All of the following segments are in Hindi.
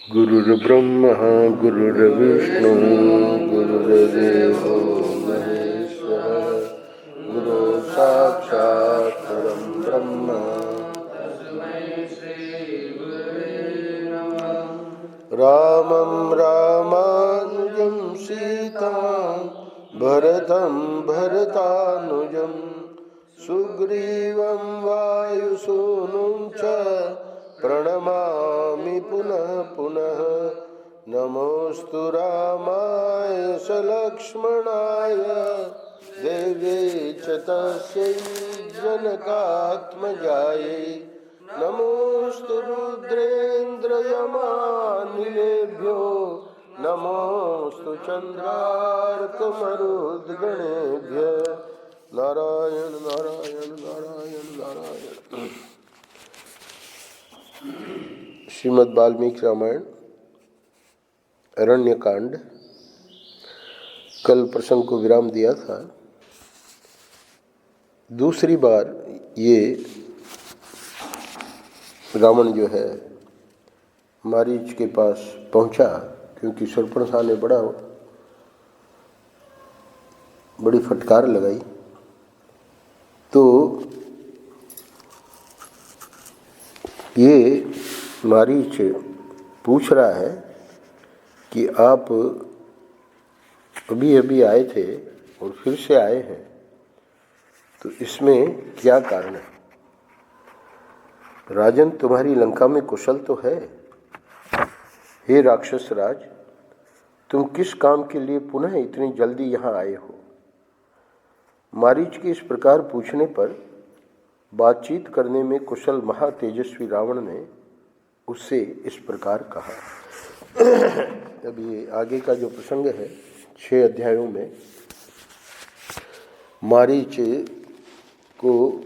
गुरुर्ब्रह्मा गुरुर्विष्णु गुरुर्देवो महेश्वरः गुरु साक्षात् परं ब्रह्म रामं रामानुजं सीतां भरतं भरतानुजं सुग्रीवं वायुसूनुं च प्रणमामि पुनः पुनः नमोऽस्तु रामाय सलक्ष्मणाय देव्यै च तस्यै जनकात्मजायै नमोऽस्तु रुद्रेन्द्रयमानिलेभ्यो नमोऽस्तु चन्द्रार्कमरुद्गणेभ्यः नारायण नारायण नारायण नारायण। श्रीमद् वाल्मीकि रामायण अरण्यकांड। कल प्रसंग को विराम दिया था। दूसरी बार ये रावण जो है मारीच के पास पहुंचा, क्योंकि शूर्पणखा ने बड़ी फटकार लगाई। तो ये मारीच पूछ रहा है कि आप अभी अभी आए थे और फिर से आए हैं, तो इसमें क्या कारण है? राजन, तुम्हारी लंका में कुशल तो है? हे राक्षस राज, तुम किस काम के लिए पुनः इतनी जल्दी यहाँ आए हो? मारीच के इस प्रकार पूछने पर बातचीत करने में कुशल महातेजस्वी रावण ने उससे इस प्रकार कहा। अब ये आगे का जो प्रसंग है 6 अध्यायों में, मारीच को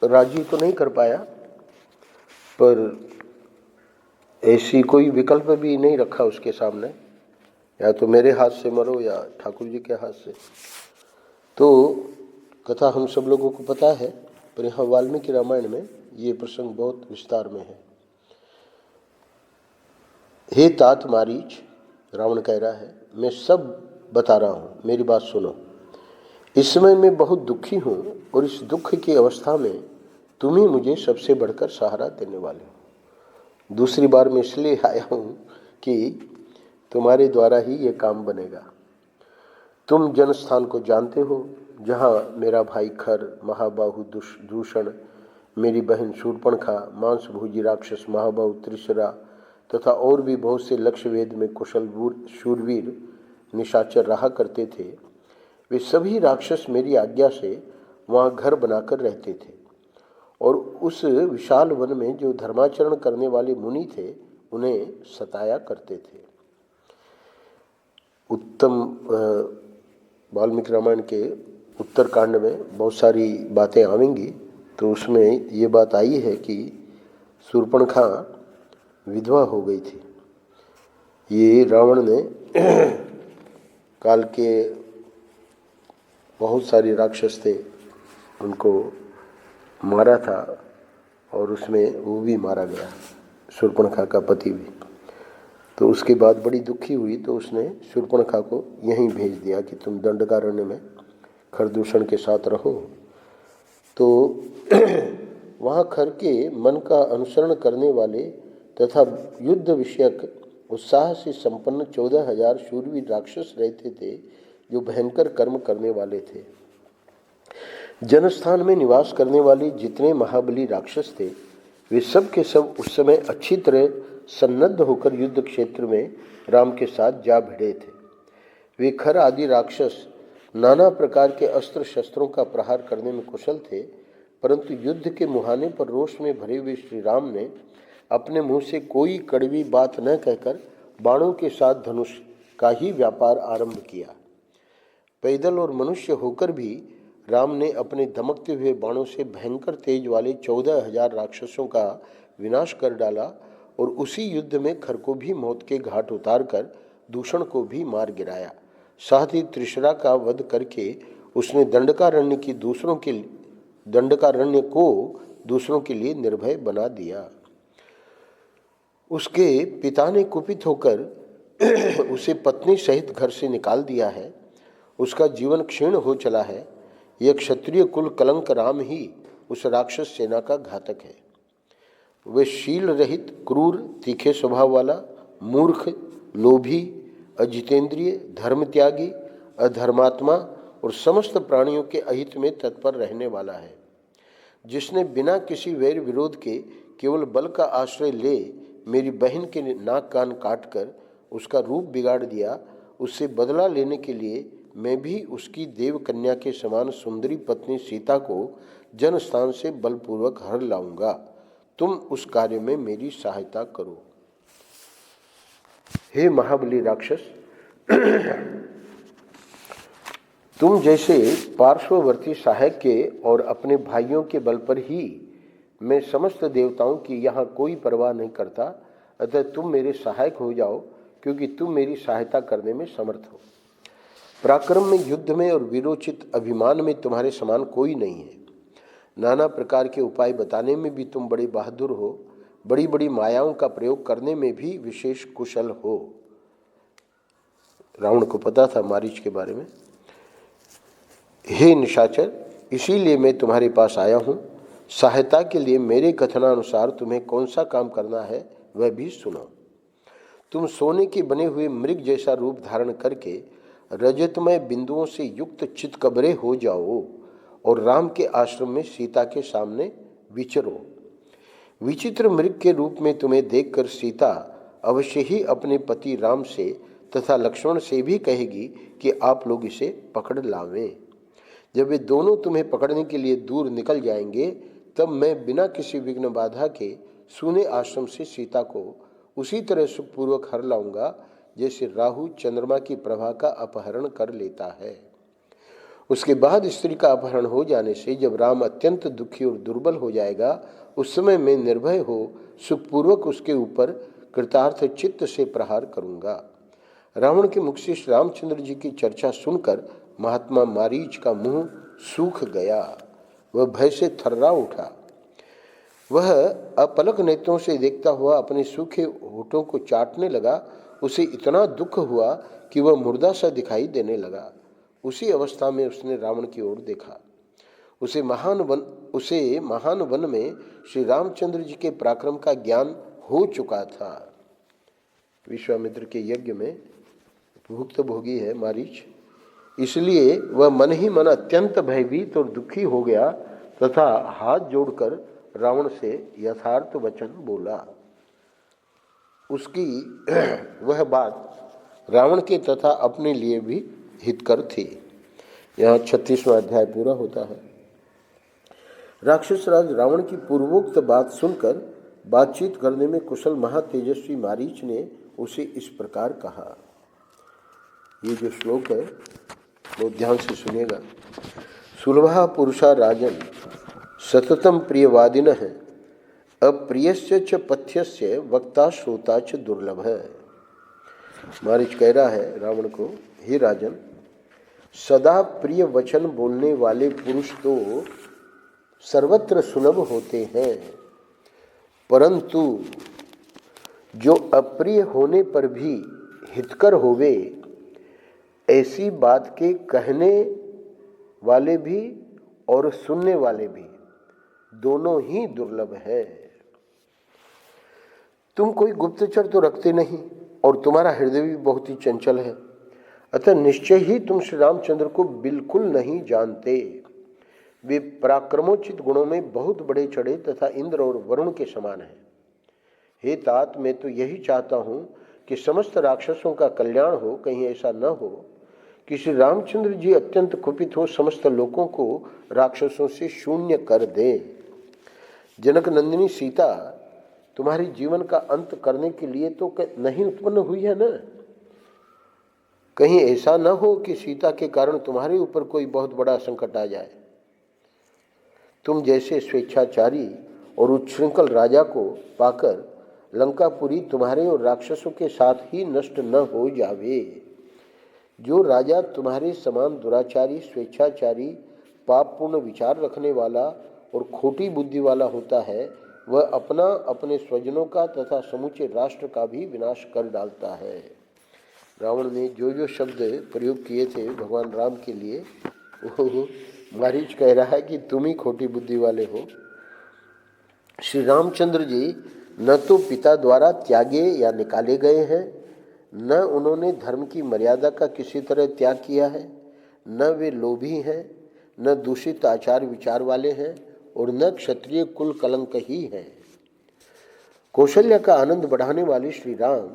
राजी तो नहीं कर पाया, पर ऐसी कोई विकल्प भी नहीं रखा उसके सामने, या तो मेरे हाथ से मरो या ठाकुर जी के हाथ से। तो कथा हम सब लोगों को पता है, पर यहाँ वाल्मीकि रामायण में ये प्रसंग बहुत विस्तार में है। हे तात मारीच, रावण कह रहा है, मैं सब बता रहा हूँ, मेरी बात सुनो। इस समय मैं बहुत दुखी हूँ और इस दुख की अवस्था में तुम ही मुझे सबसे बढ़कर सहारा देने वाले हो। दूसरी बार मैं इसलिए आया हूँ कि तुम्हारे द्वारा ही ये काम बनेगा। तुम जनस्थान को जानते हो, जहाँ मेरा भाई खर, महाबाहु दूषण, मेरी बहन शूर्पणखा, मांसभोजी राक्षस महाबाहु त्रिशरा तथा और भी बहुत से लक्ष्यवेद में कुशल शूरवीर निशाचर रहा करते थे। वे सभी राक्षस मेरी आज्ञा से वहाँ घर बनाकर रहते थे और उस विशाल वन में जो धर्माचरण करने वाले मुनि थे उन्हें सताया करते थे। उत्तम वाल्मीकि रामायण के उत्तरकांड में बहुत सारी बातें आवेंगी, तो उसमें ये बात आई है कि शूर्पणखा विधवा हो गई थी। ये रावण ने काल के बहुत सारे राक्षस थे, उनको मारा था और उसमें वो भी मारा गया, शूर्पणखा का पति भी। तो उसके बाद बड़ी दुखी हुई, तो उसने शूर्पणखा को यहीं भेज दिया कि तुम दंडकारण्य में खरदूषण के साथ रहो। तो वहाँ खर के मन का अनुसरण करने वाले तथा युद्ध विषयक उत्साह से संपन्न 14,000 शूरवीर राक्षस रहते थे, जो भयंकर कर्म करने वाले थे। जनस्थान में निवास करने वाले जितने महाबली राक्षस थे, वे सब के सब उस समय अच्छी तरह सन्नद्ध होकर युद्ध क्षेत्र में राम के साथ जा भिड़े थे। वे खर आदि राक्षस नाना प्रकार के अस्त्र शस्त्रों का प्रहार करने में कुशल थे, परंतु युद्ध के मुहाने पर रोष में भरे हुए श्री राम ने अपने मुंह से कोई कड़वी बात न कहकर बाणों के साथ धनुष का ही व्यापार आरंभ किया। पैदल और मनुष्य होकर भी राम ने अपने धमकते हुए बाणों से भयंकर तेज वाले 14,000 राक्षसों का विनाश कर डाला और उसी युद्ध में खर को भी मौत के घाट उतारकर दूषण को भी मार गिराया। साथ ही त्रिशरा का वध करके उसने दंडकारण्य को दूसरों के लिए निर्भय बना दिया। उसके पिता ने कुपित होकर उसे पत्नी सहित घर से निकाल दिया है। उसका जीवन क्षीण हो चला है। यह क्षत्रिय कुल कलंक राम ही उस राक्षस सेना का घातक है। वे शील रहित, क्रूर, तीखे स्वभाव वाला, मूर्ख, लोभी, अजितेंद्रिय, धर्म त्यागी, अधर्मात्मा और समस्त प्राणियों के अहित में तत्पर रहने वाला है। जिसने बिना किसी वैर विरोध के केवल बल का आश्रय ले मेरी बहन के नाक कान काट कर उसका रूप बिगाड़ दिया, उससे बदला लेने के लिए मैं भी उसकी देव कन्या के समान सुंदरी पत्नी सीता को जनस्थान से बलपूर्वक हर लाऊंगा। तुम उस कार्य में मेरी सहायता करो। हे महाबली राक्षस, तुम जैसे पार्श्ववर्ती सहायक के और अपने भाइयों के बल पर ही मैं समस्त देवताओं की यहाँ कोई परवाह नहीं करता, अतः तुम मेरे सहायक हो जाओ, क्योंकि तुम मेरी सहायता करने में समर्थ हो। पराक्रम में, युद्ध में और वीरोचित अभिमान में तुम्हारे समान कोई नहीं है। नाना प्रकार के उपाय बताने में भी तुम बड़े बहादुर हो। बड़ी बड़ी मायाओं का प्रयोग करने में भी विशेष कुशल हो। रावण को पता था मारीच के बारे में। हे निशाचर, इसीलिए मैं तुम्हारे पास आया हूँ। सहायता के लिए मेरे कथनानुसार तुम्हें कौन सा काम करना है वह भी सुनो। तुम सोने के बने हुए मृग जैसा रूप धारण करके रजतमय बिंदुओं से युक्त चितकबरे हो जाओ और राम के आश्रम में सीता के सामने विचरो। विचित्र मृग के रूप में तुम्हें देखकर सीता अवश्य ही अपने पति राम से तथा लक्ष्मण से भी कहेगी कि आप लोग इसे पकड़ लावें। जब वे दोनों तुम्हें पकड़ने के लिए दूर निकल जाएंगे, तब मैं बिना किसी विघ्न बाधा के सूने आश्रम से सीता को उसी तरह सुखपूर्वक हर लाऊंगा जैसे राहु चंद्रमा की प्रभा का अपहरण कर लेता है। उसके बाद स्त्री का अपहरण हो जाने से जब राम अत्यंत दुखी और दुर्बल हो जाएगा, उस समय मैं निर्भय हो सुखपूर्वक उसके ऊपर कृतार्थ चित्त से प्रहार करूंगा। रावण के मुख से श्री रामचंद्र जी की चर्चा सुनकर महात्मा मारीच का मुंह सूख गया। वह भय से थर्रा उठा। वह अपलक नेत्रों से देखता हुआ अपने सूखे होठों को चाटने लगा। उसे इतना दुख हुआ कि वह मुर्दा सा दिखाई देने लगा। उसी अवस्था में उसने रावण की ओर देखा। उसे महान वन में श्री रामचंद्र जी के पराक्रम का ज्ञान हो चुका था। विश्वामित्र के यज्ञ में भुक्त भोगी है मारीच, इसलिए वह मन ही मन अत्यंत भयभीत और दुखी हो गया तथा हाथ जोड़कर रावण से यथार्थ वचन बोला। उसकी वह बात रावण के तथा अपने लिए भी हितकर थी। यहाँ 36वां अध्याय पूरा होता है। राक्षस राज रावण की पूर्वोक्त बात सुनकर बातचीत करने में कुशल महातेजस्वी मारीच ने उसे इस प्रकार कहा। ये जो श्लोक है वो ध्यान से सुनिएगा। सुलभा पुरुषा राजन सततम प्रियवादिन है, अप्रियस्य च पथ्यस्य वक्ता श्रोता च दुर्लभ है। मारीच कह रहा है रावण को, हे राजन, सदा प्रिय वचन बोलने वाले पुरुष तो सर्वत्र सुलभ होते हैं, परंतु जो अप्रिय होने पर भी हितकर होवे, ऐसी बात के कहने वाले भी और सुनने वाले भी दोनों ही दुर्लभ है। तुम कोई गुप्तचर तो रखते नहीं और तुम्हारा हृदय भी बहुत ही चंचल है, अतः निश्चय ही तुम श्री रामचंद्र को बिल्कुल नहीं जानते। वे पराक्रमोचित गुणों में बहुत बड़े चढ़े तथा इंद्र और वरुण के समान हैं। हे तात, मैं तो यही चाहता हूं कि समस्त राक्षसों का कल्याण हो। कहीं ऐसा न हो कि श्री रामचंद्र जी अत्यंत कुपित हो समस्त लोगों को राक्षसों से शून्य कर दे। जनक नंदिनी सीता तुम्हारे जीवन का अंत करने के लिए तो नहीं उत्पन्न हुई है ना। कहीं ऐसा न हो कि सीता के कारण तुम्हारे ऊपर कोई बहुत बड़ा संकट आ जाए। तुम जैसे स्वेच्छाचारी और उच्छृंखल राजा को पाकर लंकापुरी तुम्हारे और राक्षसों के साथ ही नष्ट न हो जावे। जो राजा तुम्हारे समान दुराचारी, स्वेच्छाचारी, पापपूर्ण विचार रखने वाला और खोटी बुद्धि वाला होता है, वह अपना, अपने स्वजनों का तथा समूचे राष्ट्र का भी विनाश कर डालता है। रावण ने जो जो शब्द प्रयोग किए थे भगवान राम के लिए, वो मारीच कह रहा है कि तुम ही खोटी बुद्धि वाले हो। श्री रामचंद्र जी न तो पिता द्वारा त्यागे या निकाले गए हैं, न उन्होंने धर्म की मर्यादा का किसी तरह त्याग किया है, न वे लोभी हैं, न दूषित आचार विचार वाले हैं, और न क्षत्रिय कुल कलंक ही हैं। कौशल्या का आनंद बढ़ाने वाले श्री राम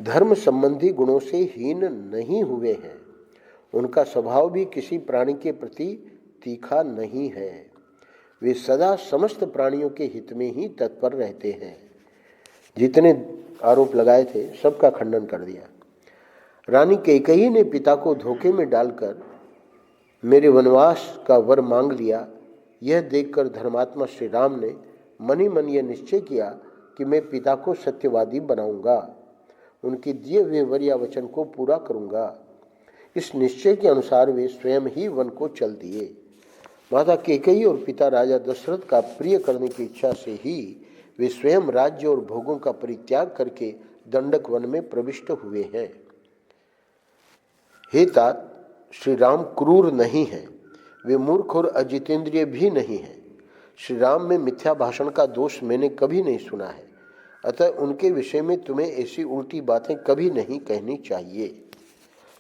धर्म संबंधी गुणों से हीन नहीं हुए हैं। उनका स्वभाव भी किसी प्राणी के प्रति तीखा नहीं है। वे सदा समस्त प्राणियों के हित में ही तत्पर रहते हैं। जितने आरोप लगाए थे सबका खंडन कर दिया। रानी कैकेयी ने पिता को धोखे में डालकर मेरे वनवास का वर मांग लिया। यह देखकर धर्मात्मा श्री राम ने मन ही मन यह निश्चय किया कि मैं पिता को सत्यवादी बनाऊंगा, उनके दिए हुए वर या वचन को पूरा करूंगा। इस निश्चय के अनुसार वे स्वयं ही वन को चल दिए। माता कैकेयी और पिता राजा दशरथ का प्रिय करने की इच्छा से ही वे स्वयं राज्य और भोगों का परित्याग करके दंडक वन में प्रविष्ट हुए हैं। हे तात, श्री राम क्रूर नहीं हैं, वे मूर्ख और अजितेंद्रिय भी नहीं हैं। श्री राम में मिथ्या भाषण का दोष मैंने कभी नहीं सुना है, अतः उनके विषय में तुम्हें ऐसी उल्टी बातें कभी नहीं कहनी चाहिए।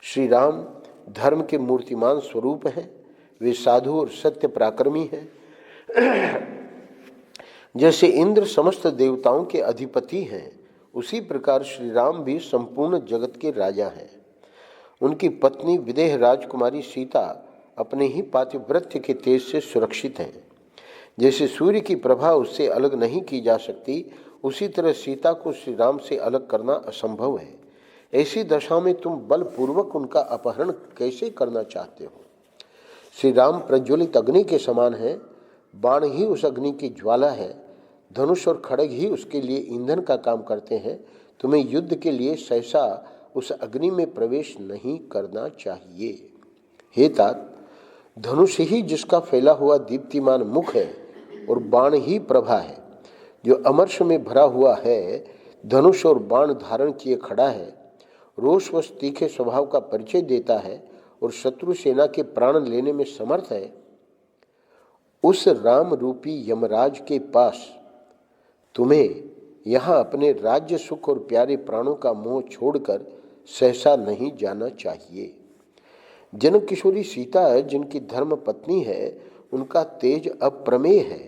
श्री राम धर्म के मूर्तिमान स्वरूप हैं। वे साधु और सत्य पराक्रमी हैं। जैसे इंद्र समस्त देवताओं के अधिपति हैं, उसी प्रकार श्री राम भी संपूर्ण जगत के राजा हैं। उनकी पत्नी विदेह राजकुमारी सीता अपने ही पातिव्रत्य के तेज से सुरक्षित हैं। जैसे सूर्य की प्रभा उससे अलग नहीं की जा सकती, उसी तरह सीता को श्री राम से अलग करना असंभव है। ऐसी दशा में तुम बलपूर्वक उनका अपहरण कैसे करना चाहते हो? श्री राम प्रज्वलित अग्नि के समान है। बाण ही उस अग्नि की ज्वाला है, धनुष और खड्ग ही उसके लिए ईंधन का काम करते हैं। तुम्हें युद्ध के लिए सहसा उस अग्नि में प्रवेश नहीं करना चाहिए। हे तात, धनुष ही जिसका फैला हुआ दीप्तिमान मुख है और बाण ही प्रभा है, जो अमर्ष में भरा हुआ है, धनुष और बाण धारण किए खड़ा है, रोषवश तीखे स्वभाव का परिचय देता है और शत्रु सेना के प्राण लेने में समर्थ है, उस राम रूपी यमराज के पास तुम्हें यहाँ अपने राज्य सुख और प्यारे प्राणों का मोह छोड़कर सहसा नहीं जाना चाहिए। जनक किशोरी सीता जिनकी धर्म पत्नी है, उनका तेज अप्रमेय है।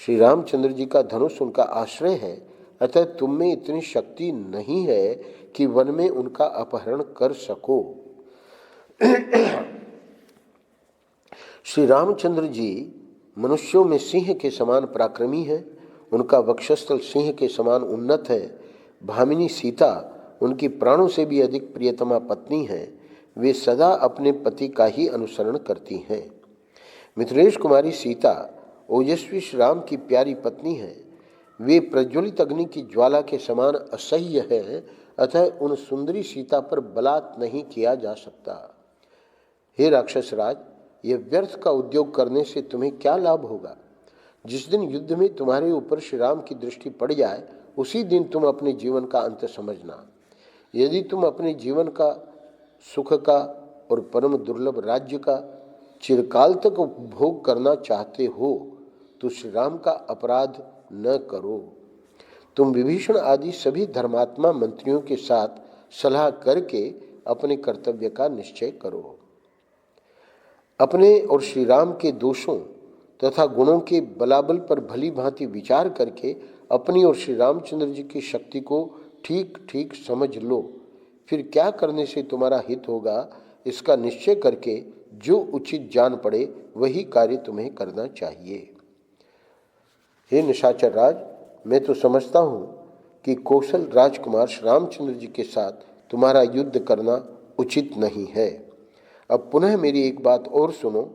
श्री रामचंद्र जी का धनुष उनका आश्रय है, अतः तुम में इतनी शक्ति नहीं है कि वन में उनका अपहरण कर सको। श्री रामचंद्र जी मनुष्यों में सिंह के समान पराक्रमी हैं। उनका वक्षस्थल सिंह के समान उन्नत है। भामिनी सीता उनकी प्राणों से भी अधिक प्रियतमा पत्नी है। वे सदा अपने पति का ही अनुसरण करती हैं। मिथिलेश कुमारी सीता ओजस्वी श्री राम की प्यारी पत्नी है। वे प्रज्वलित अग्नि की ज्वाला के समान असह्य है, अतः उन सुंदरी सीता पर बलात् नहीं किया जा सकता। हे राक्षस राज, यह व्यर्थ का उद्योग करने से तुम्हें क्या लाभ होगा? जिस दिन युद्ध में तुम्हारे ऊपर श्री राम की दृष्टि पड़ जाए, उसी दिन तुम अपने जीवन का अंत समझना। यदि तुम अपने जीवन का सुख का और परम दुर्लभ राज्य का चिरकाल तक उपभोग करना चाहते हो, तो श्री राम का अपराध न करो। तुम विभीषण आदि सभी धर्मात्मा मंत्रियों के साथ सलाह करके अपने कर्तव्य का निश्चय करो। अपने और श्री राम के दोषों तथा गुणों के बलाबल पर भली भांति विचार करके अपनी और श्री रामचंद्र जी की शक्ति को ठीक ठीक समझ लो। फिर क्या करने से तुम्हारा हित होगा, इसका निश्चय करके जो उचित जान पड़े वही कार्य तुम्हें करना चाहिए। हे निशाचर राज, मैं तो समझता हूँ कि कौशल राजकुमार श्री रामचंद्र जी के साथ तुम्हारा युद्ध करना उचित नहीं है। अब पुनः मेरी एक बात और सुनो,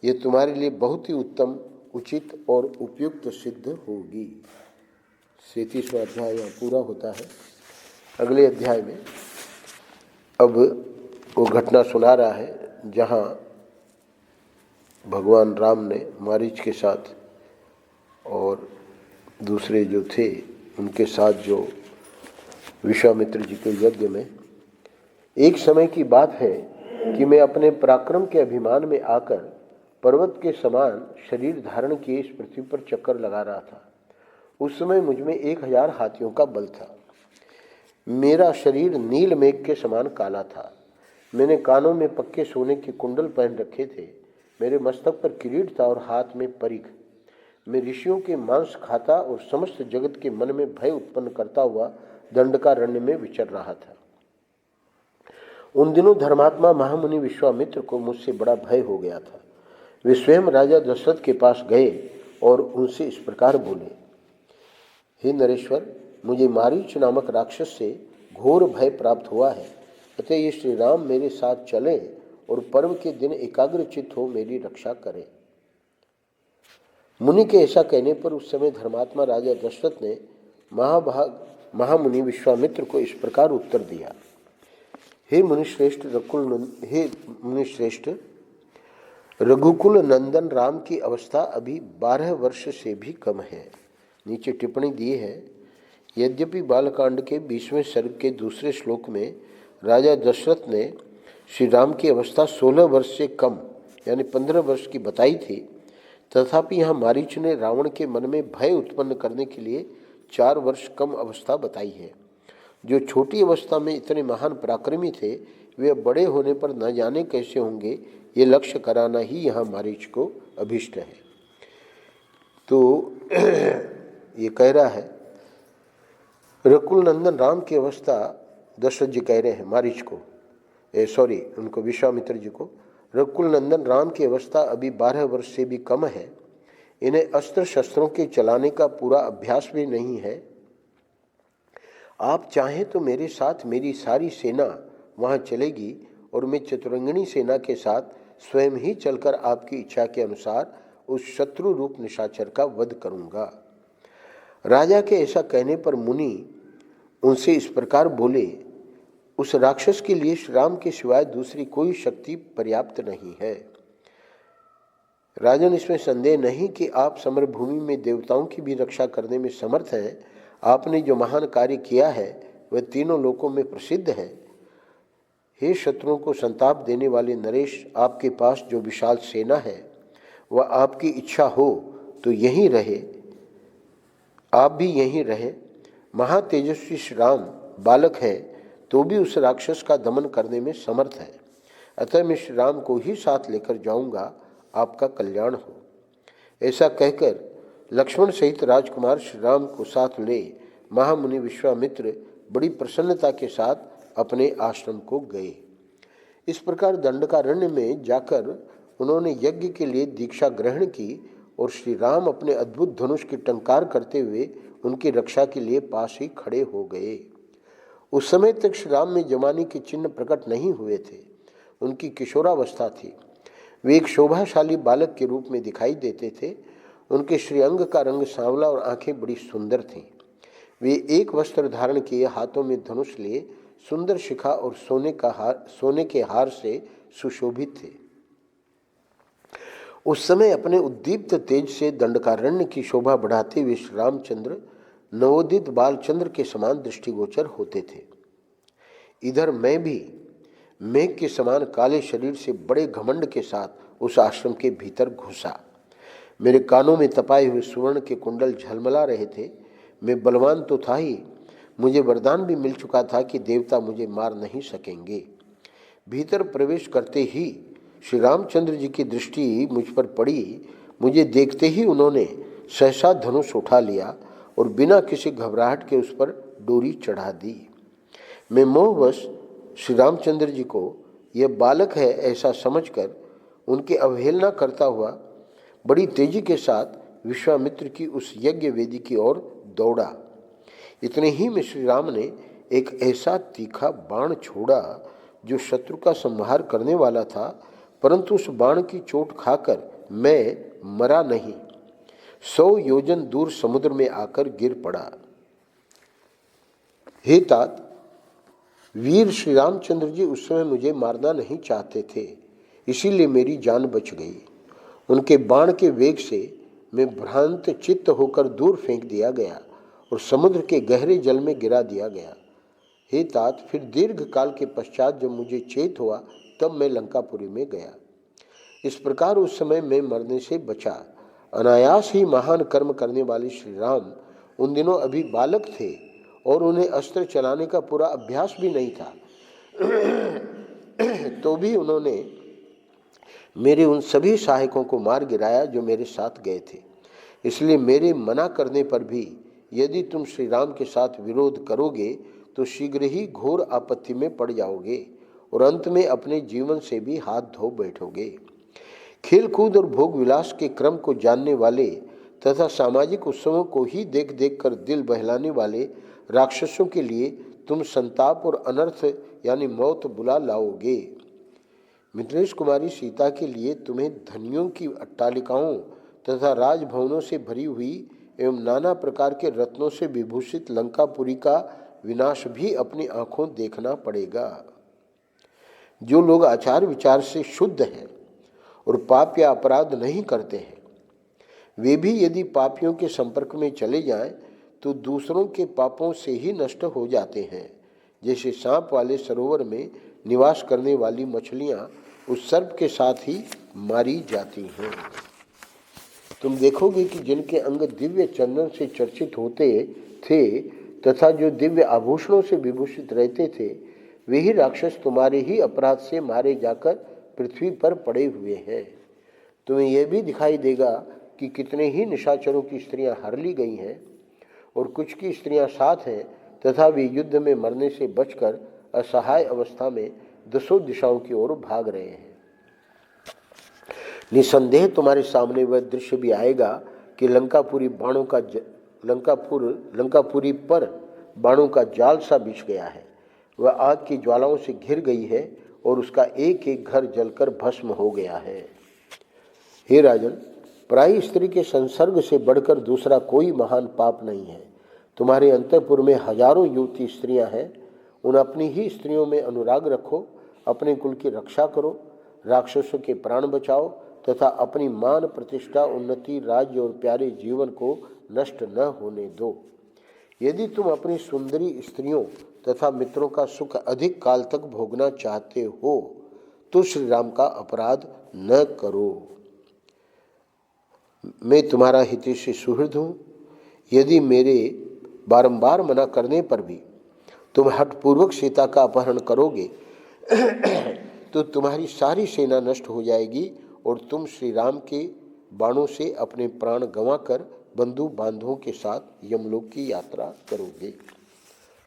ये तुम्हारे लिए बहुत ही उत्तम, उचित और उपयुक्त सिद्ध होगी। 37वां अध्याय यहाँ पूरा होता है। अगले अध्याय में अब वो घटना सुना रहा है जहाँ भगवान राम ने मारीच के साथ और दूसरे जो थे उनके साथ जो विश्वामित्र जी के यज्ञ में, एक समय की बात है कि मैं अपने पराक्रम के अभिमान में आकर पर्वत के समान शरीर धारण किए इस पृथ्वी पर चक्कर लगा रहा था। उस समय मुझ में 1000 हाथियों का बल था। मेरा शरीर नील मेघ के समान काला था। मैंने कानों में पक्के सोने के कुंडल पहन रखे थे। मेरे मस्तक पर किरीट था और हाथ में परिघ। मैं ऋषियों के मांस खाता और समस्त जगत के मन में भय उत्पन्न करता हुआ दंडकारण्य में विचर रहा था। उन दिनों धर्मात्मा महामुनि विश्वामित्र को मुझसे बड़ा भय हो गया था। वे स्वयं राजा दशरथ के पास गए और उनसे इस प्रकार बोले, हे नरेश्वर, मुझे मारीच नामक राक्षस से घोर भय प्राप्त हुआ है। अतः ये श्री राम मेरे साथ चले और पर्व के दिन एकाग्रचित्त हो मेरी रक्षा करें। मुनि के ऐसा कहने पर उस समय धर्मात्मा राजा दशरथ ने महामुनि विश्वामित्र को इस प्रकार उत्तर दिया, हे मुनिश्रेष्ठ रघुकुल नंदन राम की अवस्था अभी 12 वर्ष से भी कम है। नीचे टिप्पणी दी है, यद्यपि बालकांड के 20वें सर्ग के दूसरे श्लोक में राजा दशरथ ने श्री राम की अवस्था 16 वर्ष से कम यानी 15 वर्ष की बताई थी, तथापि यहाँ मारीच ने रावण के मन में भय उत्पन्न करने के लिए 4 वर्ष कम अवस्था बताई है। जो छोटी अवस्था में इतने महान पराक्रमी थे, वे बड़े होने पर न जाने कैसे होंगे, ये लक्ष्य कराना ही यहाँ मारीच को अभिष्ट है। तो ये कह रहा है, रकुल नंदन राम की अवस्था दशरथ जी कह रहे हैं मारीच को, उनको विश्वामित्र जी को, रकुल नंदन राम की अवस्था अभी 12 वर्ष से भी कम है। इन्हें अस्त्र शस्त्रों के चलाने का पूरा अभ्यास भी नहीं है। आप चाहें तो मेरे साथ मेरी सारी सेना वहाँ चलेगी और मैं चतुरंगिणी सेना के साथ स्वयं ही चलकर आपकी इच्छा के अनुसार उस शत्रु रूप निशाचर का वध करूँगा। राजा के ऐसा कहने पर मुनि उनसे इस प्रकार बोले, उस राक्षस के लिए श्री राम के सिवाय दूसरी कोई शक्ति पर्याप्त नहीं है। राजन, इसमें संदेह नहीं कि आप समरभूमि में देवताओं की भी रक्षा करने में समर्थ हैं। आपने जो महान कार्य किया है वह तीनों लोकों में प्रसिद्ध है। हे शत्रुओं को संताप देने वाले नरेश, आपके पास जो विशाल सेना है वह आपकी इच्छा हो तो यहीं रहे, आप भी यहीं रहे। महातेजस्वी श्री राम बालक है तो भी उस राक्षस का दमन करने में समर्थ है। अतः मैं श्री राम को ही साथ लेकर जाऊंगा, आपका कल्याण हो। ऐसा कहकर लक्ष्मण सहित राजकुमार श्री राम को साथ ले महामुनि विश्वामित्र बड़ी प्रसन्नता के साथ अपने आश्रम को गए। इस प्रकार दंडकारण्य में जाकर उन्होंने यज्ञ के लिए दीक्षा ग्रहण की और श्री राम अपने अद्भुत धनुष की टंकार करते हुए उनकी रक्षा के लिए पास ही खड़े हो गए। उस समय तक श्री राम में जवानी के चिन्ह प्रकट नहीं हुए थे। उनकी किशोरावस्था थी। वे एक शोभाशाली बालक के रूप में दिखाई देते थे। उनके श्रीअंग का रंग सांवला और आंखें बड़ी सुंदर थीं। वे एक वस्त्र धारण किए, हाथों में धनुष लिए सुंदर शिखा और सोने के हार से सुशोभित थे। उस समय अपने उद्दीप्त तेज से दंडकारण्य की शोभा बढ़ाते हुए श्री रामचंद्र नवोदित बालचंद्र के समान दृष्टिगोचर होते थे। इधर मैं भी मेघ के समान काले शरीर से बड़े घमंड के साथ उस आश्रम के भीतर घुसा। मेरे कानों में तपाए हुए सुवर्ण के कुंडल झलमला रहे थे। मैं बलवान तो था ही, मुझे वरदान भी मिल चुका था कि देवता मुझे मार नहीं सकेंगे। भीतर प्रवेश करते ही श्री रामचंद्र जी की दृष्टि मुझ पर पड़ी। मुझे देखते ही उन्होंने सहसा धनुष उठा लिया और बिना किसी घबराहट के उस पर डोरी चढ़ा दी। मैं मोहवश श्री रामचंद्र जी को यह बालक है ऐसा समझकर उनकी अवहेलना करता हुआ बड़ी तेजी के साथ विश्वामित्र की उस यज्ञ वेदी की ओर दौड़ा। इतने ही में श्री राम ने एक ऐसा तीखा बाण छोड़ा जो शत्रु का संहार करने वाला था, परंतु उस बाण की चोट खाकर मैं मरा नहीं, 100 योजन दूर समुद्र में आकर गिर पड़ा। हे तात, वीर श्री रामचंद्र जी उस समय मुझे मारना नहीं चाहते थे, इसीलिए मेरी जान बच गई। उनके बाण के वेग से में भ्रांत चित्त होकर दूर फेंक दिया गया और समुद्र के गहरे जल में गिरा दिया गया। हे तात, फिर दीर्घ काल के पश्चात जब मुझे चेत हुआ तब मैं लंकापुरी में गया। इस प्रकार उस समय मैं मरने से बचा। अनायास ही महान कर्म करने वाले श्री राम उन दिनों अभी बालक थे और उन्हें अस्त्र चलाने का पूरा अभ्यास भी नहीं था। तो भी उन्होंने मेरे उन सभी सहायकों को मार गिराया जो मेरे साथ गए थे। इसलिए मेरे मना करने पर भी यदि तुम श्री राम के साथ विरोध करोगे तो शीघ्र ही घोर आपत्ति में पड़ जाओगे और अंत में अपने जीवन से भी हाथ धो बैठोगे। खेल कूद और भोग विलास के क्रम को जानने वाले तथा सामाजिक उत्सवों को ही देख देख कर दिल बहलाने वाले राक्षसों के लिए तुम संताप और अनर्थ यानी मौत बुला लाओगे। मिथिलेश कुमारी सीता के लिए तुम्हें धनियों की अट्टालिकाओं तथा राजभवनों से भरी हुई एवं नाना प्रकार के रत्नों से विभूषित लंकापुरी का विनाश भी अपनी आंखों देखना पड़ेगा। जो लोग आचार विचार से शुद्ध हैं और पाप या अपराध नहीं करते हैं, वे भी यदि पापियों के संपर्क में चले जाएं तो दूसरों के पापों से ही नष्ट हो जाते हैं। जैसे सांप वाले सरोवर में निवास करने वाली मछलियां उस सर्प के साथ ही मारी जाती हैं। तुम देखोगे कि जिनके अंग दिव्य चंदन से चर्चित होते थे तथा जो दिव्य आभूषणों से विभूषित रहते थे, वे ही राक्षस तुम्हारे ही अपराध से मारे जाकर पृथ्वी पर पड़े हुए हैं। तुम्हें यह भी दिखाई देगा कि कितने ही निशाचरों की स्त्रियां हर ली गई हैं और कुछ की स्त्रियां साथ हैं तथा वे युद्ध में मरने से बचकर असहाय अवस्था में दसों दिशाओं की ओर भाग रहे हैं। निसंदेह तुम्हारे सामने वह दृश्य भी आएगा कि लंकापुरी पर बाणों का जाल सा बिछ गया है। वह आग की ज्वालाओं से घिर गई है और उसका एक एक घर जलकर भस्म हो गया है। हे राजन, पराई स्त्री के संसर्ग से बढ़कर दूसरा कोई महान पाप नहीं है। तुम्हारे अंतःपुर में हजारों युवती स्त्रियां हैं, उन अपनी ही स्त्रियों में अनुराग रखो, अपने कुल की रक्षा करो, राक्षसों के प्राण बचाओ तथा अपनी मान प्रतिष्ठा, उन्नति, राज्य और प्यारे जीवन को नष्ट न होने दो। यदि तुम अपनी सुंदरी स्त्रियों तथा मित्रों का सुख अधिक काल तक भोगना चाहते हो तो श्री राम का अपराध न करो। मैं तुम्हारा हितैषी सुहृद हूँ। यदि मेरे बारंबार मना करने पर भी तुम हठपूर्वक सीता का अपहरण करोगे तो तुम्हारी सारी सेना नष्ट हो जाएगी और तुम श्री राम के बाणों से अपने प्राण गंवाकर बंधु बांधवों के साथ यमलोक की यात्रा करोगे।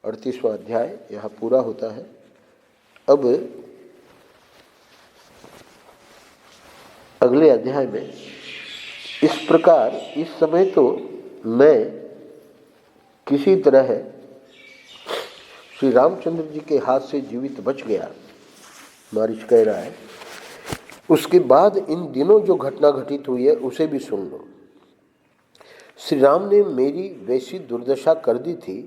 38वां अध्याय यहाँ पूरा होता है। अब अगले अध्याय में इस प्रकार इस समय तो मैं किसी तरह श्री रामचंद्र जी के हाथ से जीवित बच गया, मारीच कह रहा है। उसके बाद इन दिनों जो घटना घटित हुई है उसे भी सुन लो। श्री राम ने मेरी वैसी दुर्दशा कर दी थी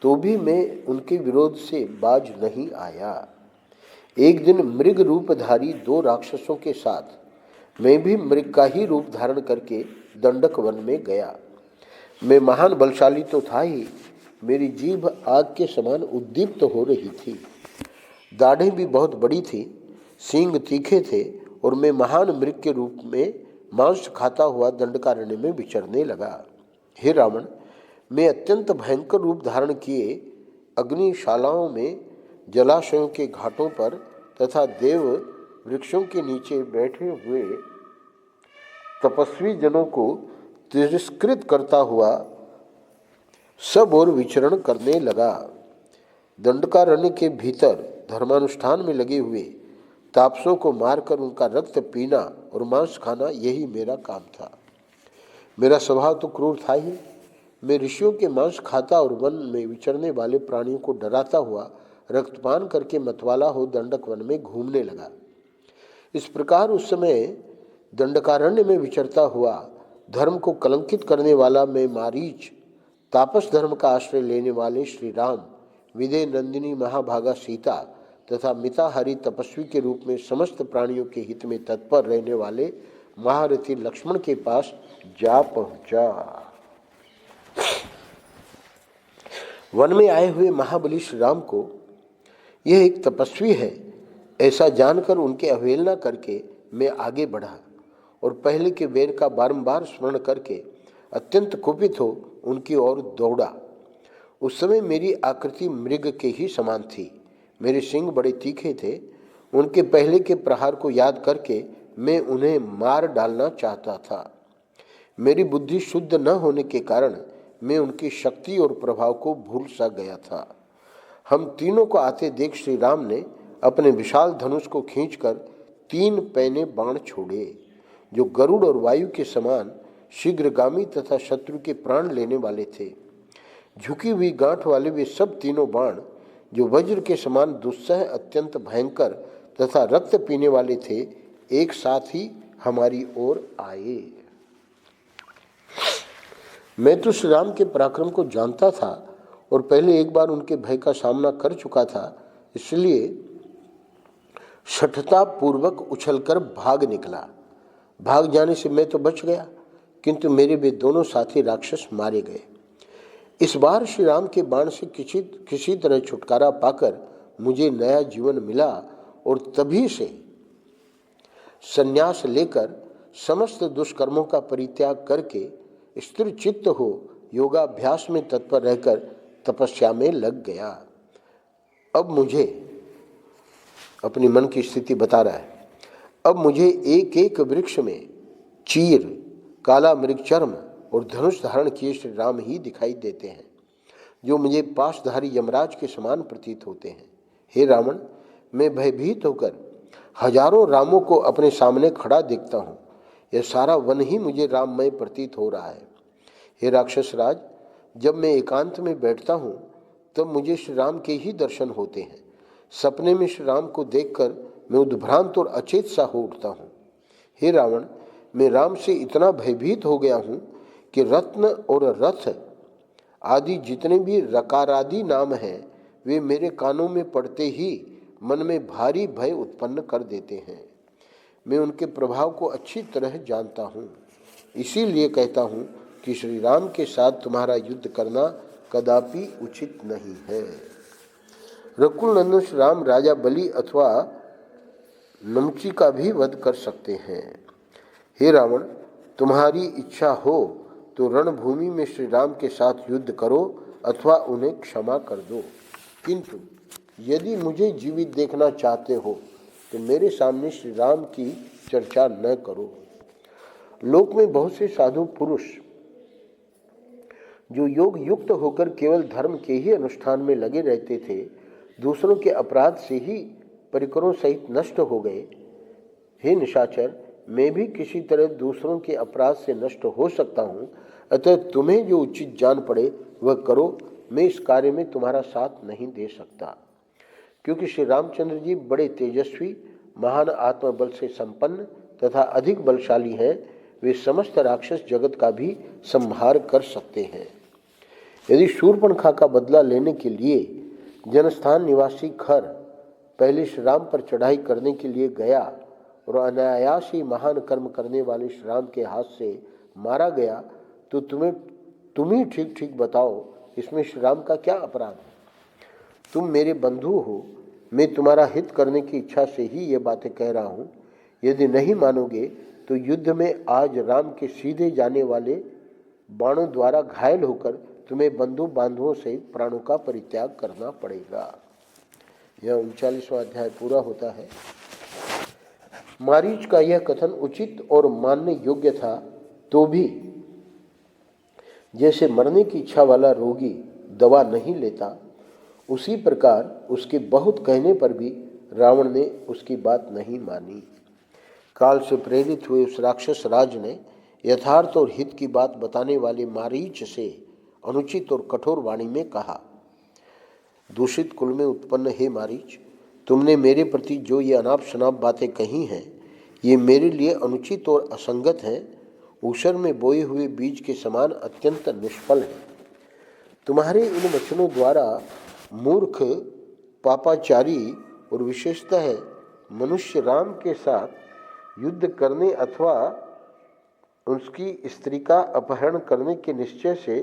तो भी मैं उनके विरोध से बाज नहीं आया। एक दिन मृग रूपधारी 2 राक्षसों के साथ मैं भी मृग का ही रूप धारण करके दंडक वन में गया। मैं महान बलशाली तो था ही, मेरी जीभ आग के समान उद्दीप्त हो रही थी। दाढ़ें भी बहुत बड़ी थी, सींग तीखे थे और मैं महान मृग के रूप में मांस खाता हुआ दंडकारण्य में विचरने लगा। हे रावण, मैं अत्यंत भयंकर रूप धारण किए अग्निशालाओं में, जलाशयों के घाटों पर तथा देव वृक्षों के नीचे बैठे हुए तपस्वी जनों को तिरस्कृत करता हुआ सब ओर विचरण करने लगा। दंडकारण्य के भीतर धर्मानुष्ठान में लगे हुए तापसों को मारकर उनका रक्त पीना और मांस खाना, यही मेरा काम था। मेरा स्वभाव तो क्रूर था ही। मैं ऋषियों के मांस खाता और वन में विचरने वाले प्राणियों को डराता हुआ रक्तपान करके मतवाला हो दंडक वन में घूमने लगा। इस प्रकार उस समय दंडकारण्य में विचरता हुआ धर्म को कलंकित करने वाला मैं मारीच, तापस धर्म का आश्रय लेने वाले श्री राम, विदेह नंदिनी महाभागा सीता तथा मिताहारी तपस्वी के रूप में समस्त प्राणियों के हित में तत्पर रहने वाले महारथी लक्ष्मण के पास जा पहुंचा। वन में आए हुए महाबली श्री राम को यह एक तपस्वी है ऐसा जानकर उनकी अवहेलना करके मैं आगे बढ़ा और पहले के वैर का बारंबार स्मरण करके अत्यंत कुपित हो उनकी ओर दौड़ा। उस समय मेरी आकृति मृग के ही समान थी। मेरे सिंग बड़े तीखे थे। उनके पहले के प्रहार को याद करके मैं उन्हें मार डालना चाहता था। मेरी बुद्धि शुद्ध न होने के कारण मैं उनकी शक्ति और प्रभाव को भूल सा गया था। हम तीनों को आते देख श्री राम ने अपने विशाल धनुष को खींचकर 3 पैने बाण छोड़े जो गरुड़ और वायु के समान शीघ्रगामी तथा शत्रु के प्राण लेने वाले थे। झुकी हुई गांठ वाले वे सब तीनों बाण जो वज्र के समान दुस्सह अत्यंत भयंकर तथा रक्त पीने वाले थे एक साथ ही हमारी ओर आए। मैं तो श्री राम के पराक्रम को जानता था और पहले एक बार उनके भय का सामना कर चुका था, इसलिए शठता पूर्वक उछलकर भाग निकला। भाग जाने से मैं तो बच गया, किंतु मेरे वे दोनों साथी राक्षस मारे गए। इस बार श्री राम के बाण से किसी तरह छुटकारा पाकर मुझे नया जीवन मिला और तभी से संन्यास लेकर समस्त दुष्कर्मों का परित्याग करके स्थिर चित्त हो योगाभ्यास में तत्पर रहकर तपस्या में लग गया। अब मुझे अपनी मन की स्थिति बता रहा है। अब मुझे एक एक वृक्ष में चीर, काला मृगचर्म और धनुष धारण किए श्री राम ही दिखाई देते हैं, जो मुझे पाशधारी यमराज के समान प्रतीत होते हैं। हे रावण, मैं भयभीत होकर हजारों रामों को अपने सामने खड़ा देखता हूँ। यह सारा वन ही मुझे राममय प्रतीत हो रहा है। हे राक्षस राज, जब मैं एकांत में बैठता हूँ तब मुझे श्री राम के ही दर्शन होते हैं। सपने में श्री राम को देखकर मैं उद्भ्रांत और अचेत सा हो उठता हूँ। हे रावण, मैं राम से इतना भयभीत हो गया हूँ कि रत्न और रथ आदि जितने भी रकारादि नाम हैं वे मेरे कानों में पड़ते ही मन में भारी भय उत्पन्न कर देते हैं। मैं उनके प्रभाव को अच्छी तरह जानता हूँ, इसीलिए कहता हूँ कि श्री राम के साथ तुम्हारा युद्ध करना कदापि उचित नहीं है। रकुल नंदन श्री राम राजा बलि अथवा नमची का भी वध कर सकते हैं। हे रावण, तुम्हारी इच्छा हो तो रणभूमि में श्री राम के साथ युद्ध करो अथवा उन्हें क्षमा कर दो, किंतु यदि मुझे जीवित देखना चाहते हो तो मेरे सामने श्री राम की चर्चा न करो। लोक में बहुत से साधु पुरुष जो योग युक्त होकर केवल धर्म के ही अनुष्ठान में लगे रहते थे, दूसरों के अपराध से ही परिकरों सहित नष्ट हो गए। हे निशाचर, मैं भी किसी तरह दूसरों के अपराध से नष्ट हो सकता हूँ, अतः तुम्हें जो उचित जान पड़े वह करो। मैं इस कार्य में तुम्हारा साथ नहीं दे सकता, क्योंकि श्री रामचंद्र जी बड़े तेजस्वी, महान आत्मबल से संपन्न तथा अधिक बलशाली हैं। वे समस्त राक्षस जगत का भी संहार कर सकते हैं। यदि शूर्पणखा का बदला लेने के लिए जनस्थान निवासी खर पहले श्री राम पर चढ़ाई करने के लिए गया और अनायास ही महान कर्म करने वाले श्री राम के हाथ से मारा गया, तो तुम ही ठीक ठीक बताओ, इसमें श्री राम का क्या अपराध है? तुम मेरे बंधु हो, मैं तुम्हारा हित करने की इच्छा से ही ये बातें कह रहा हूँ। यदि नहीं मानोगे तो युद्ध में आज राम के सीधे जाने वाले बाणों द्वारा घायल होकर तुम्हें बंधु बांधवों से प्राणों का परित्याग करना पड़ेगा। यह 39वां अध्याय पूरा होता है। मारीच का यह कथन उचित और मानने योग्य था, तो भी जैसे मरने की इच्छा वाला रोगी दवा नहीं लेता, उसी प्रकार उसके बहुत कहने पर भी रावण ने उसकी बात नहीं मानी। काल से प्रेरित हुए उस राक्षस राज ने यथार्थ और हित की बात बताने वाले मारीच से अनुचित और कठोर वाणी में कहा, दूषित कुल में उत्पन्न हे मारीच, तुमने मेरे प्रति जो ये अनाप शनाप बातें कही हैं, ये मेरे लिए अनुचित और असंगत हैं। ऊषर में बोए हुए बीज के समान अत्यंत निष्फल है। तुम्हारे इन वचनों द्वारा मूर्ख, पापाचारी और विशेषतः मनुष्य राम के साथ युद्ध करने अथवा उसकी स्त्री का अपहरण करने के निश्चय से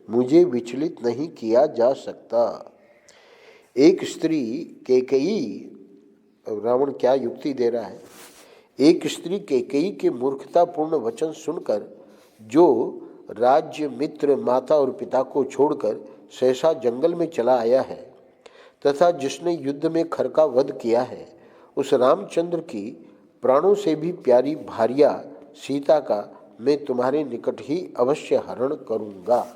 मुझे विचलित नहीं किया जा सकता। एक स्त्री कैकेयी, रावण क्या युक्ति दे रहा है, एक स्त्री कैकेयी के मूर्खतापूर्ण वचन सुनकर जो राज्य, मित्र, माता और पिता को छोड़कर सहसा जंगल में चला आया है तथा जिसने युद्ध में खर का वध किया है, उस रामचंद्र की प्राणों से भी प्यारी भार्या सीता का मैं तुम्हारे निकट ही अवश्य हरण करूँगा।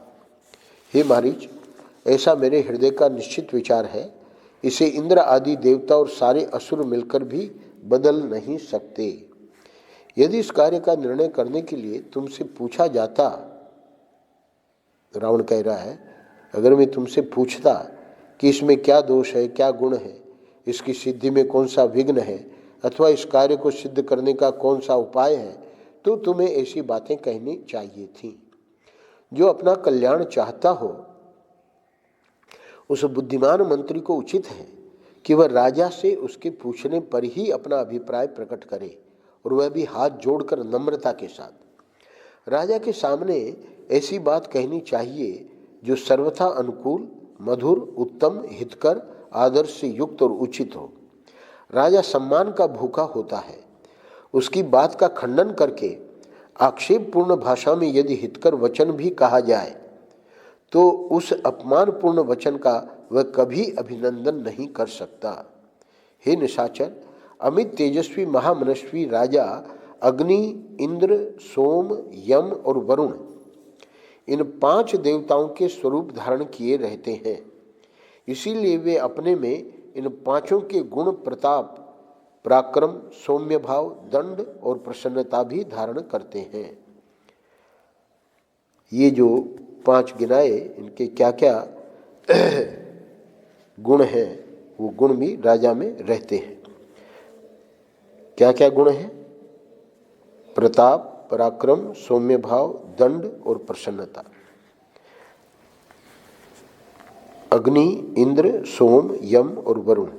हे मारीच, ऐसा मेरे हृदय का निश्चित विचार है। इसे इंद्र आदि देवता और सारे असुर मिलकर भी बदल नहीं सकते। यदि इस कार्य का निर्णय करने के लिए तुमसे पूछा जाता, रावण कह रहा है, अगर मैं तुमसे पूछता कि इसमें क्या दोष है, क्या गुण है, इसकी सिद्धि में कौन सा विघ्न है, अथवा इस कार्य को सिद्ध करने का कौन सा उपाय है, तो तुम्हें ऐसी बातें कहनी चाहिए थी। जो अपना कल्याण चाहता हो उस बुद्धिमान मंत्री को उचित है कि वह राजा से उसके पूछने पर ही अपना अभिप्राय प्रकट करे, और वह भी हाथ जोड़कर नम्रता के साथ। राजा के सामने ऐसी बात कहनी चाहिए जो सर्वथा अनुकूल, मधुर, उत्तम, हितकर, आदर्श से युक्त और उचित हो। राजा सम्मान का भूखा होता है। उसकी बात का खंडन करके आक्षेपपूर्ण भाषा में यदि हितकर वचन भी कहा जाए तो उस अपमानपूर्ण वचन का वह कभी अभिनंदन नहीं कर सकता। हे निशाचर, अमित तेजस्वी महामनस्वी राजा अग्नि, इंद्र, सोम, यम और वरुण, इन 5 देवताओं के स्वरूप धारण किए रहते हैं। इसीलिए वे अपने में इन 5 के गुण, प्रताप, पराक्रम, सौम्य भाव, दंड और प्रसन्नता भी धारण करते हैं। ये जो 5 गिनाए, इनके क्या क्या गुण हैं, वो गुण भी राजा में रहते हैं। क्या क्या गुण हैं? प्रताप, पराक्रम, सौम्य भाव, दंड और प्रसन्नता। अग्नि, इंद्र, सोम, यम और वरुण।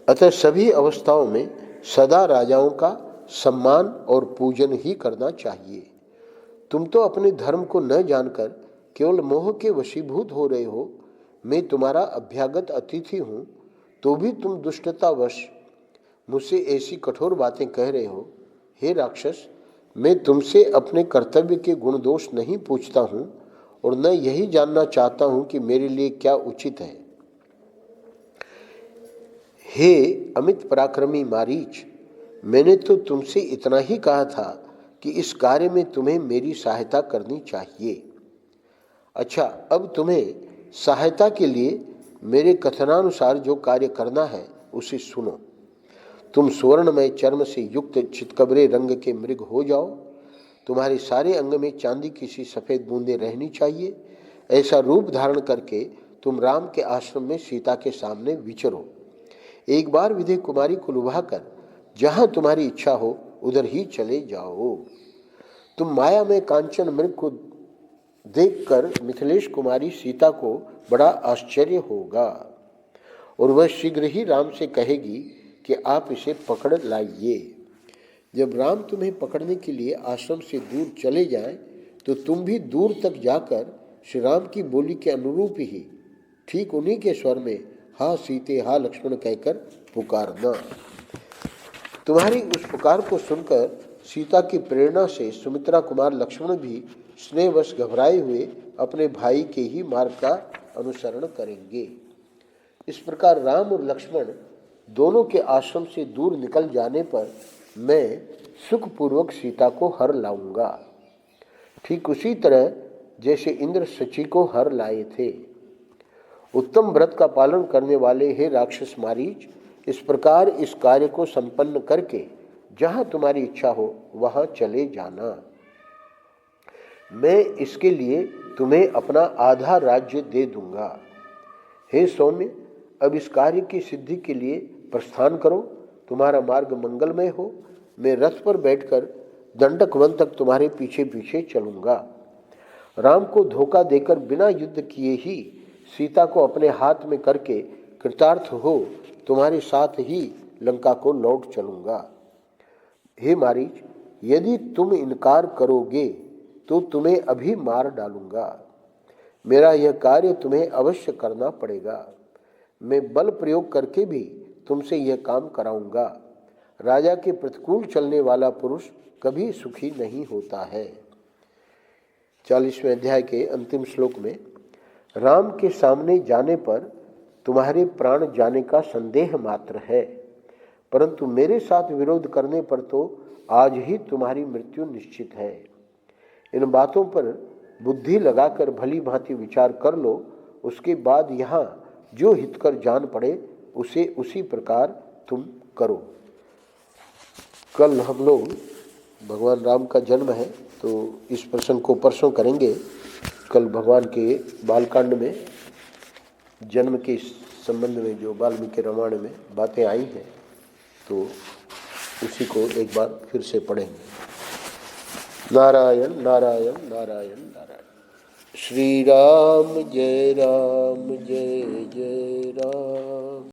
अतः सभी अवस्थाओं में सदा राजाओं का सम्मान और पूजन ही करना चाहिए। तुम तो अपने धर्म को न जानकर केवल मोह के वशीभूत हो रहे हो। मैं तुम्हारा अभ्यागत अतिथि हूँ, तो भी तुम दुष्टतावश मुझसे ऐसी कठोर बातें कह रहे हो। हे राक्षस, मैं तुमसे अपने कर्तव्य के गुण दोष नहीं पूछता हूँ और न यही जानना चाहता हूँ कि मेरे लिए क्या उचित है। हे अमित पराक्रमी मारीच, मैंने तो तुमसे इतना ही कहा था कि इस कार्य में तुम्हें मेरी सहायता करनी चाहिए। अच्छा, अब तुम्हें सहायता के लिए मेरे कथनानुसार जो कार्य करना है उसे सुनो। तुम सुवर्णमय चर्म से युक्त चितकबरे रंग के मृग हो जाओ। तुम्हारे सारे अंग में चांदी की सी सफ़ेद बूंदें रहनी चाहिए। ऐसा रूप धारण करके तुम राम के आश्रम में सीता के सामने विचरो। एक बार विदेह कुमारी को लुभाकर जहाँ तुम्हारी इच्छा हो उधर ही चले जाओ। तुम माया में कांचन मृग को देखकर मिथिलेश कुमारी सीता को बड़ा आश्चर्य होगा और वह शीघ्र ही राम से कहेगी कि आप इसे पकड़ लाइए। जब राम तुम्हें पकड़ने के लिए आश्रम से दूर चले जाएं, तो तुम भी दूर तक जाकर श्री राम की बोली के अनुरूप ही ठीक उन्हीं के स्वर में हा सीते हा लक्ष्मण कहकर पुकारना। तुम्हारी उस पुकार को सुनकर सीता की प्रेरणा से सुमित्रा कुमार लक्ष्मण भी स्नेहवश घबराए हुए अपने भाई के ही मार्ग का अनुसरण करेंगे। इस प्रकार राम और लक्ष्मण दोनों के आश्रम से दूर निकल जाने पर मैं सुखपूर्वक सीता को हर लाऊंगा, ठीक उसी तरह जैसे इंद्र शची को हर लाए थे। उत्तम व्रत का पालन करने वाले हे राक्षस मारीच, इस प्रकार इस कार्य को संपन्न करके जहां तुम्हारी इच्छा हो वहां चले जाना। मैं इसके लिए तुम्हें अपना आधा राज्य दे दूंगा। हे सौम्य, अब इस कार्य की सिद्धि के लिए प्रस्थान करो। तुम्हारा मार्ग मंगलमय हो। मैं रथ पर बैठकर दंडक वन तक तुम्हारे पीछे पीछे चलूंगा। राम को धोखा देकर बिना युद्ध किए ही सीता को अपने हाथ में करके कृतार्थ हो तुम्हारे साथ ही लंका को लौट चलूंगा। हे मारीच, यदि तुम इनकार करोगे तो तुम्हें अभी मार डालूंगा। मेरा यह कार्य तुम्हें अवश्य करना पड़ेगा। मैं बल प्रयोग करके भी तुमसे यह काम कराऊंगा। राजा के प्रतिकूल चलने वाला पुरुष कभी सुखी नहीं होता है। 40वें अध्याय के अंतिम श्लोक में, राम के सामने जाने पर तुम्हारे प्राण जाने का संदेह मात्र है, परंतु मेरे साथ विरोध करने पर तो आज ही तुम्हारी मृत्यु निश्चित है। इन बातों पर बुद्धि लगाकर भली भांति विचार कर लो, उसके बाद यहाँ जो हितकर जान पड़े उसे उसी प्रकार तुम करो। कल हम लोग भगवान राम का जन्म है तो इस प्रसंग को परसों करेंगे। कल भगवान के बालकांड में जन्म के संबंध में जो वाल्मीकि रामायण में बातें आई हैं तो उसी को एक बार फिर से पढ़ेंगे। नारायण नारायण नारायण नारायण। श्री राम जय जय।